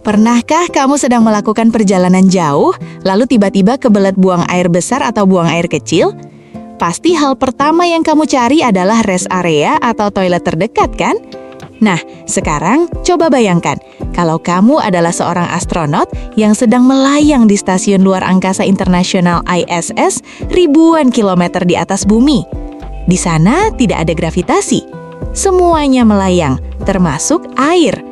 Pernahkah kamu sedang melakukan perjalanan jauh, lalu tiba-tiba kebelet buang air besar atau buang air kecil? Pasti hal pertama yang kamu cari adalah rest area atau toilet terdekat, kan? Nah, sekarang coba bayangkan, kalau kamu adalah seorang astronot yang sedang melayang di Stasiun Luar Angkasa Internasional ISS ribuan kilometer di atas bumi. Di sana tidak ada gravitasi. Semuanya melayang, termasuk air.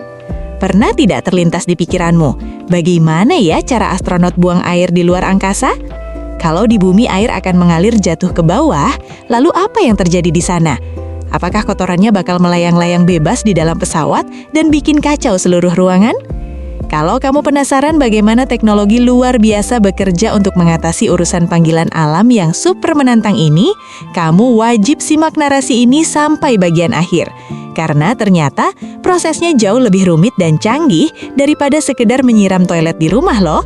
Pernah tidak terlintas di pikiranmu, bagaimana ya cara astronot buang air di luar angkasa? Kalau di bumi air akan mengalir jatuh ke bawah, lalu apa yang terjadi di sana? Apakah kotorannya bakal melayang-layang bebas di dalam pesawat dan bikin kacau seluruh ruangan? Kalau kamu penasaran bagaimana teknologi luar biasa bekerja untuk mengatasi urusan panggilan alam yang super menantang ini, kamu wajib simak narasi ini sampai bagian akhir. Karena ternyata prosesnya jauh lebih rumit dan canggih daripada sekedar menyiram toilet di rumah loh.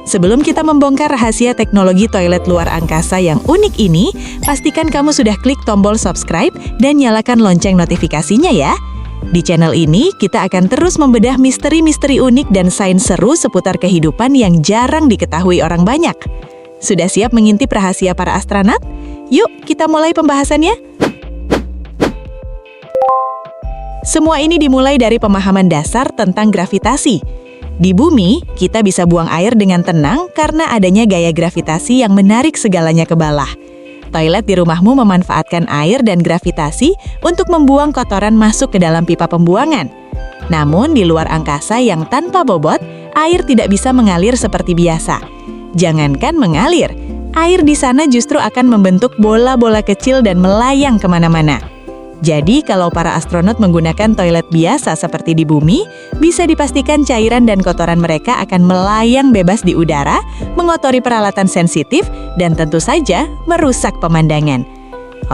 Sebelum kita membongkar rahasia teknologi toilet luar angkasa yang unik ini, pastikan kamu sudah klik tombol subscribe dan nyalakan lonceng notifikasinya ya. Di channel ini, kita akan terus membedah misteri-misteri unik dan sains seru seputar kehidupan yang jarang diketahui orang banyak. Sudah siap mengintip rahasia para astronot? Yuk, kita mulai pembahasannya. Semua ini dimulai dari pemahaman dasar tentang gravitasi. Di bumi, kita bisa buang air dengan tenang karena adanya gaya gravitasi yang menarik segalanya ke bawah. Toilet di rumahmu memanfaatkan air dan gravitasi untuk membuang kotoran masuk ke dalam pipa pembuangan. Namun di luar angkasa yang tanpa bobot, air tidak bisa mengalir seperti biasa. Jangankan mengalir, air di sana justru akan membentuk bola-bola kecil dan melayang kemana-mana. Jadi kalau para astronot menggunakan toilet biasa seperti di bumi, bisa dipastikan cairan dan kotoran mereka akan melayang bebas di udara, mengotori peralatan sensitif, dan tentu saja merusak pemandangan.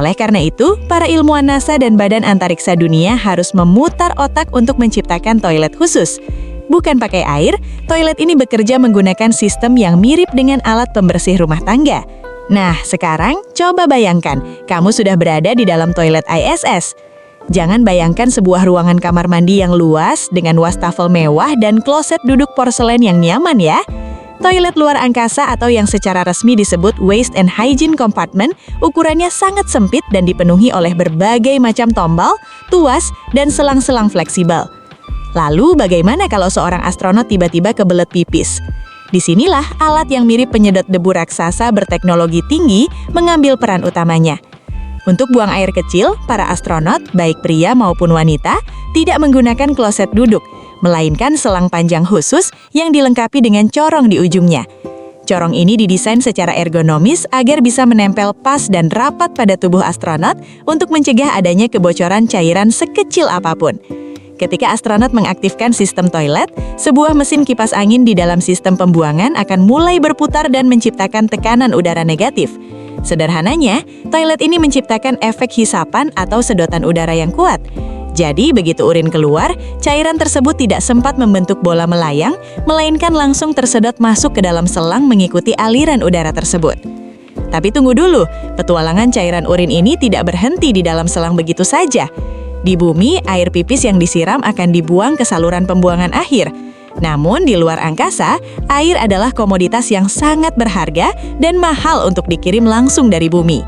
Oleh karena itu, para ilmuwan NASA dan Badan Antariksa Dunia harus memutar otak untuk menciptakan toilet khusus. Bukan pakai air, toilet ini bekerja menggunakan sistem yang mirip dengan alat pembersih rumah tangga. Nah, sekarang coba bayangkan, kamu sudah berada di dalam toilet ISS. Jangan bayangkan sebuah ruangan kamar mandi yang luas dengan wastafel mewah dan kloset duduk porselen yang nyaman ya. Toilet luar angkasa atau yang secara resmi disebut Waste and Hygiene Compartment, ukurannya sangat sempit dan dipenuhi oleh berbagai macam tombol, tuas, dan selang-selang fleksibel. Lalu bagaimana kalau seorang astronot tiba-tiba kebelet pipis? Disinilah alat yang mirip penyedot debu raksasa berteknologi tinggi mengambil peran utamanya. Untuk buang air kecil, para astronot, baik pria maupun wanita, tidak menggunakan kloset duduk, melainkan selang panjang khusus yang dilengkapi dengan corong di ujungnya. Corong ini didesain secara ergonomis agar bisa menempel pas dan rapat pada tubuh astronot untuk mencegah adanya kebocoran cairan sekecil apapun. Ketika astronot mengaktifkan sistem toilet, sebuah mesin kipas angin di dalam sistem pembuangan akan mulai berputar dan menciptakan tekanan udara negatif. Sederhananya, toilet ini menciptakan efek hisapan atau sedotan udara yang kuat. Jadi, begitu urin keluar, cairan tersebut tidak sempat membentuk bola melayang, melainkan langsung tersedot masuk ke dalam selang mengikuti aliran udara tersebut. Tapi tunggu dulu, petualangan cairan urin ini tidak berhenti di dalam selang begitu saja. Di bumi, air pipis yang disiram akan dibuang ke saluran pembuangan akhir. Namun di luar angkasa, air adalah komoditas yang sangat berharga dan mahal untuk dikirim langsung dari bumi.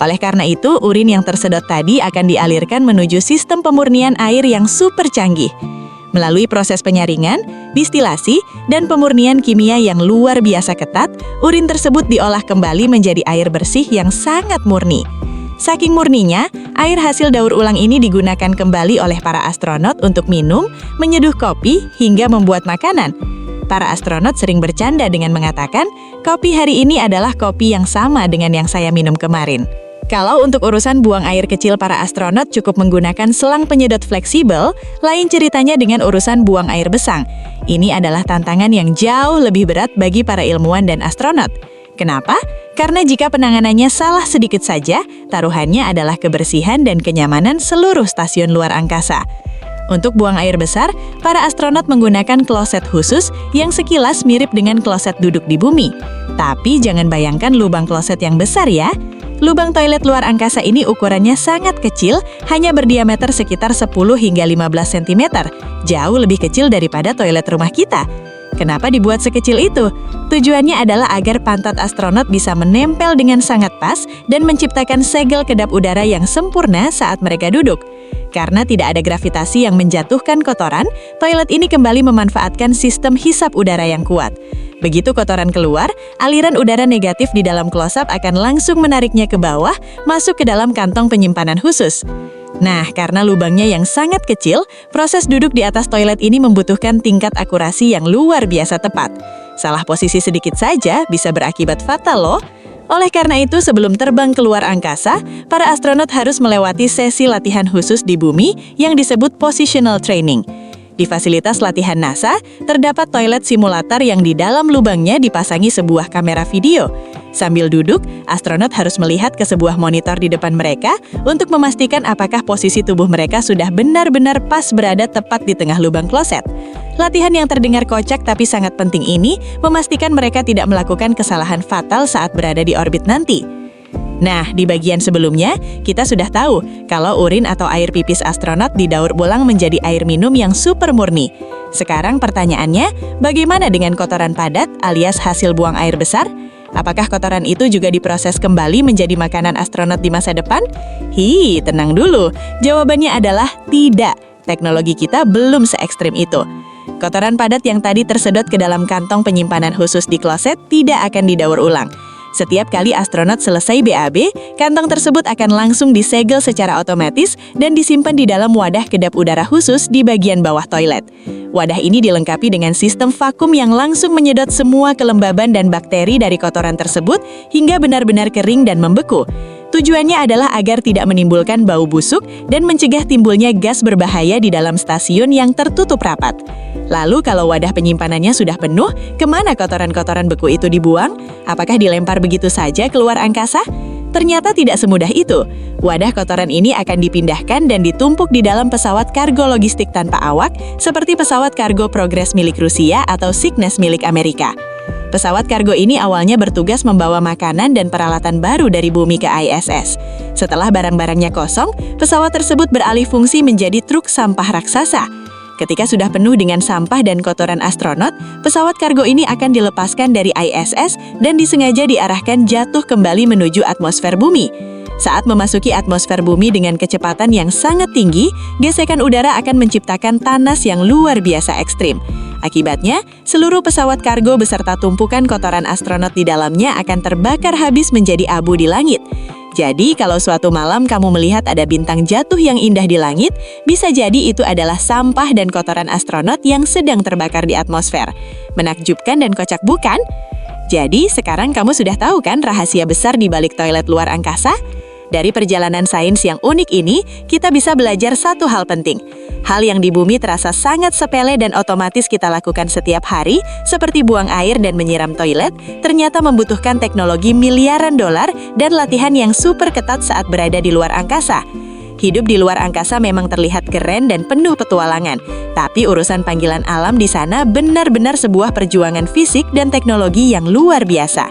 Oleh karena itu, urin yang tersedot tadi akan dialirkan menuju sistem pemurnian air yang super canggih. Melalui proses penyaringan, distilasi, dan pemurnian kimia yang luar biasa ketat, urin tersebut diolah kembali menjadi air bersih yang sangat murni. Saking murninya, air hasil daur ulang ini digunakan kembali oleh para astronot untuk minum, menyeduh kopi, hingga membuat makanan. Para astronot sering bercanda dengan mengatakan, kopi hari ini adalah kopi yang sama dengan yang saya minum kemarin. Kalau untuk urusan buang air kecil para astronot cukup menggunakan selang penyedot fleksibel, lain ceritanya dengan urusan buang air besar. Ini adalah tantangan yang jauh lebih berat bagi para ilmuwan dan astronot. Kenapa? Karena jika penanganannya salah sedikit saja, taruhannya adalah kebersihan dan kenyamanan seluruh stasiun luar angkasa. Untuk buang air besar, para astronot menggunakan kloset khusus yang sekilas mirip dengan kloset duduk di bumi. Tapi jangan bayangkan lubang kloset yang besar ya. Lubang toilet luar angkasa ini ukurannya sangat kecil, hanya berdiameter sekitar 10 hingga 15 cm, jauh lebih kecil daripada toilet rumah kita. Kenapa dibuat sekecil itu? Tujuannya adalah agar pantat astronot bisa menempel dengan sangat pas dan menciptakan segel kedap udara yang sempurna saat mereka duduk. Karena tidak ada gravitasi yang menjatuhkan kotoran, toilet ini kembali memanfaatkan sistem hisap udara yang kuat. Begitu kotoran keluar, aliran udara negatif di dalam close-up akan langsung menariknya ke bawah, masuk ke dalam kantong penyimpanan khusus. Nah, karena lubangnya yang sangat kecil, proses duduk di atas toilet ini membutuhkan tingkat akurasi yang luar biasa tepat. Salah posisi sedikit saja bisa berakibat fatal loh. Oleh karena itu, sebelum terbang keluar angkasa, para astronot harus melewati sesi latihan khusus di bumi yang disebut positional training. Di fasilitas latihan NASA, terdapat toilet simulator yang di dalam lubangnya dipasangi sebuah kamera video. Sambil duduk, astronot harus melihat ke sebuah monitor di depan mereka untuk memastikan apakah posisi tubuh mereka sudah benar-benar pas berada tepat di tengah lubang kloset. Latihan yang terdengar kocak tapi sangat penting ini memastikan mereka tidak melakukan kesalahan fatal saat berada di orbit nanti. Nah, di bagian sebelumnya, kita sudah tahu kalau urin atau air pipis astronot didaur ulang menjadi air minum yang super murni. Sekarang pertanyaannya, bagaimana dengan kotoran padat alias hasil buang air besar? Apakah kotoran itu juga diproses kembali menjadi makanan astronot di masa depan? Tenang dulu. Jawabannya adalah tidak. Teknologi kita belum se-ekstrim itu. Kotoran padat yang tadi tersedot ke dalam kantong penyimpanan khusus di kloset tidak akan didaur ulang. Setiap kali astronot selesai BAB, kantong tersebut akan langsung disegel secara otomatis dan disimpan di dalam wadah kedap udara khusus di bagian bawah toilet. Wadah ini dilengkapi dengan sistem vakum yang langsung menyedot semua kelembaban dan bakteri dari kotoran tersebut hingga benar-benar kering dan membeku. Tujuannya adalah agar tidak menimbulkan bau busuk dan mencegah timbulnya gas berbahaya di dalam stasiun yang tertutup rapat. Lalu kalau wadah penyimpanannya sudah penuh, kemana kotoran-kotoran beku itu dibuang? Apakah dilempar begitu saja keluar angkasa? Ternyata tidak semudah itu. Wadah kotoran ini akan dipindahkan dan ditumpuk di dalam pesawat kargo logistik tanpa awak, seperti pesawat kargo Progress milik Rusia atau Cygnus milik Amerika. Pesawat kargo ini awalnya bertugas membawa makanan dan peralatan baru dari bumi ke ISS. Setelah barang-barangnya kosong, pesawat tersebut beralih fungsi menjadi truk sampah raksasa. Ketika sudah penuh dengan sampah dan kotoran astronot, pesawat kargo ini akan dilepaskan dari ISS dan disengaja diarahkan jatuh kembali menuju atmosfer bumi. Saat memasuki atmosfer bumi dengan kecepatan yang sangat tinggi, gesekan udara akan menciptakan tanas yang luar biasa ekstrim. Akibatnya, seluruh pesawat kargo beserta tumpukan kotoran astronot di dalamnya akan terbakar habis menjadi abu di langit. Jadi, kalau suatu malam kamu melihat ada bintang jatuh yang indah di langit, bisa jadi itu adalah sampah dan kotoran astronot yang sedang terbakar di atmosfer. Menakjubkan dan kocak bukan? Jadi, sekarang kamu sudah tahu kan rahasia besar di balik toilet luar angkasa? Dari perjalanan sains yang unik ini, kita bisa belajar satu hal penting. Hal yang di bumi terasa sangat sepele dan otomatis kita lakukan setiap hari, seperti buang air dan menyiram toilet, ternyata membutuhkan teknologi miliaran dolar dan latihan yang super ketat saat berada di luar angkasa. Hidup di luar angkasa memang terlihat keren dan penuh petualangan, tapi urusan panggilan alam di sana benar-benar sebuah perjuangan fisik dan teknologi yang luar biasa.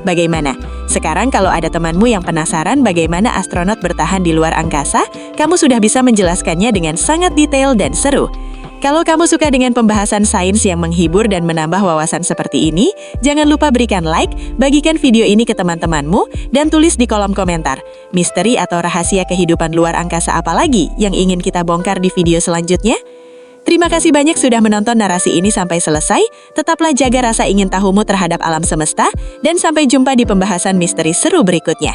Bagaimana? Sekarang kalau ada temanmu yang penasaran bagaimana astronot bertahan di luar angkasa, kamu sudah bisa menjelaskannya dengan sangat detail dan seru. Kalau kamu suka dengan pembahasan sains yang menghibur dan menambah wawasan seperti ini, jangan lupa berikan like, bagikan video ini ke teman-temanmu, dan tulis di kolom komentar, misteri atau rahasia kehidupan luar angkasa apa lagi yang ingin kita bongkar di video selanjutnya? Terima kasih banyak sudah menonton narasi ini sampai selesai. Tetaplah jaga rasa ingin tahumu terhadap alam semesta, dan sampai jumpa di pembahasan misteri seru berikutnya.